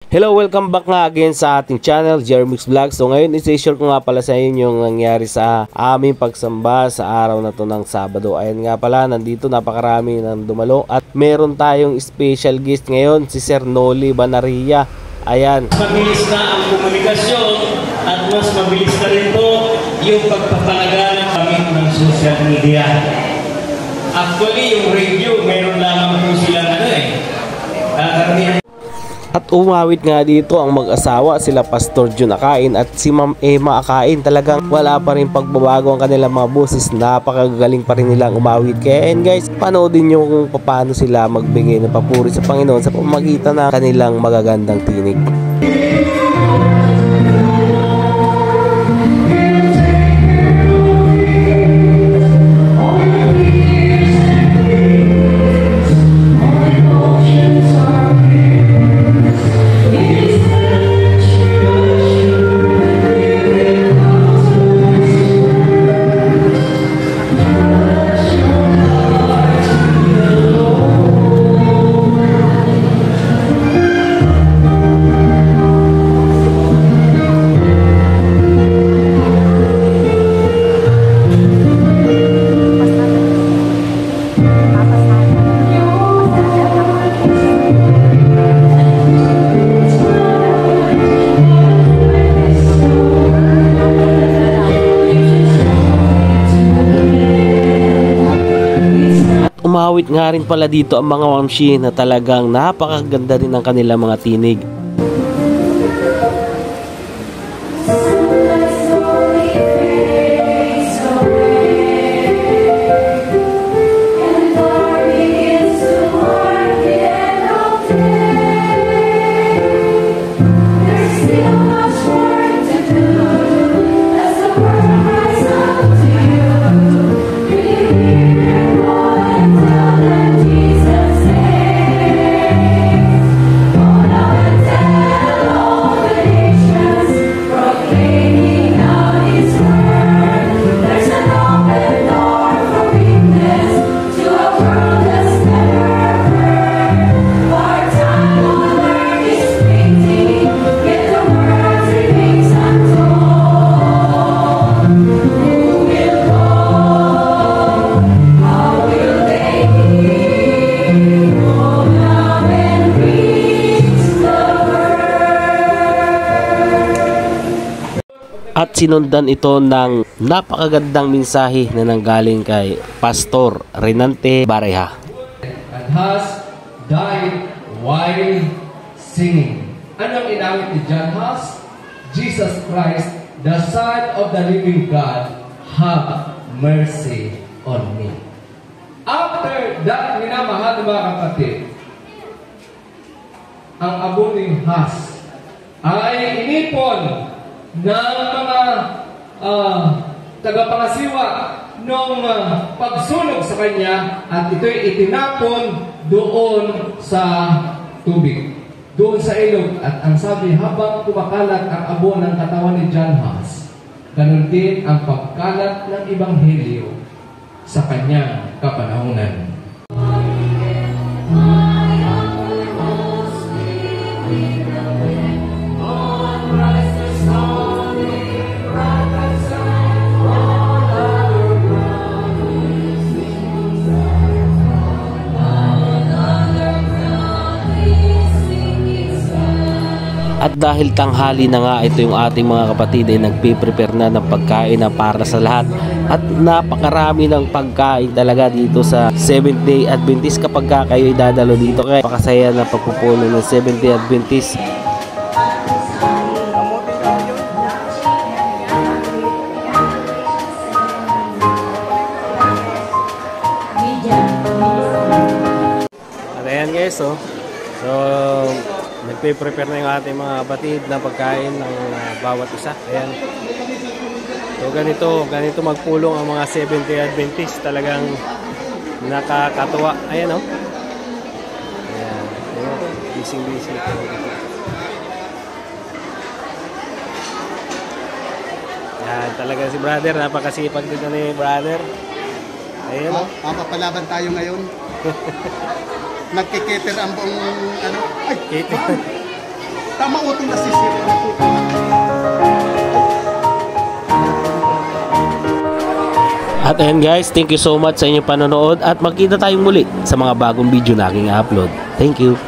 Hello, welcome back nga again sa ating channel, Jermix Vlog. So ngayon, i-share ko nga pala sa inyo yung nangyari sa aming pagsamba sa araw na to ng Sabado. Ayan nga pala, nandito napakarami ng dumalo at meron tayong special guest ngayon, si Sir Noli Banaria. Ayan. Mabilis na ang komunikasyon at mas mabilis na rin po yung pagpapalagan gamit ng social media. Actually, yung radio, meron lamang po silang karamihan. At umawit nga dito ang mag-asawa, sila Pastor Jun Akain at si Ma'am Emma Akain. Talagang wala pa rin pagbabago ang kanilang mga boses. Napakagaling pa rin nilang umawit. Kaya and guys, panoodin nyo kung paano sila magbigay ng papuri sa Panginoon sa pamamagitan ng kanilang magagandang tinig. Umawit nga rin pala dito ang mga mamshi na talagang napakaganda rin ng kanilang mga tinig. At sinundan ito ng napakagandang mensahe na nanggaling kay Pastor Renante Bareha. And has died while singing. Anong inawit ni John Huss? Jesus Christ, the Son of the living God, have mercy on me. After that, minamahal mga kapatid, ang abo ni Huss ay inipon ng mga tagapangasiwa nung pagsunog sa kanya at ito'y itinapon doon sa tubig, doon sa ilog. At ang sabi, habang kumakalat ang abo ng katawan ni John Huss, ganun din ang pagkalat ng Ebanghelyo sa kanyang kapanahunan. At dahil tanghali na nga, ito yung ating mga kapatid ay nagpe-prepare na ng pagkain na para sa lahat. At napakarami ng pagkain talaga dito sa Seventh Day Adventist kapag kayo idadalo dito. Kaya pakasaya na pagpupuno ng Seventh Day Adventist. At ayan guys, so nagpe-prepare na yung ating mga kapatid na pagkain ng bawat isa. Ayan. So ganito magpulong ang mga Seventh Day Adventist. Talagang nakakatuwa. Ayan o. Ayan. Busy. Ayan, talaga si brother. Napakasipag dito ni brother. Ayan o. Papapalaban tayo ngayon. Nagkiketer ang buong ano. Ay, Tama utong nasisira na po. At ayan guys, thank you so much sa inyong panonood at magkita tayong muli sa mga bagong video na aking upload. Thank you.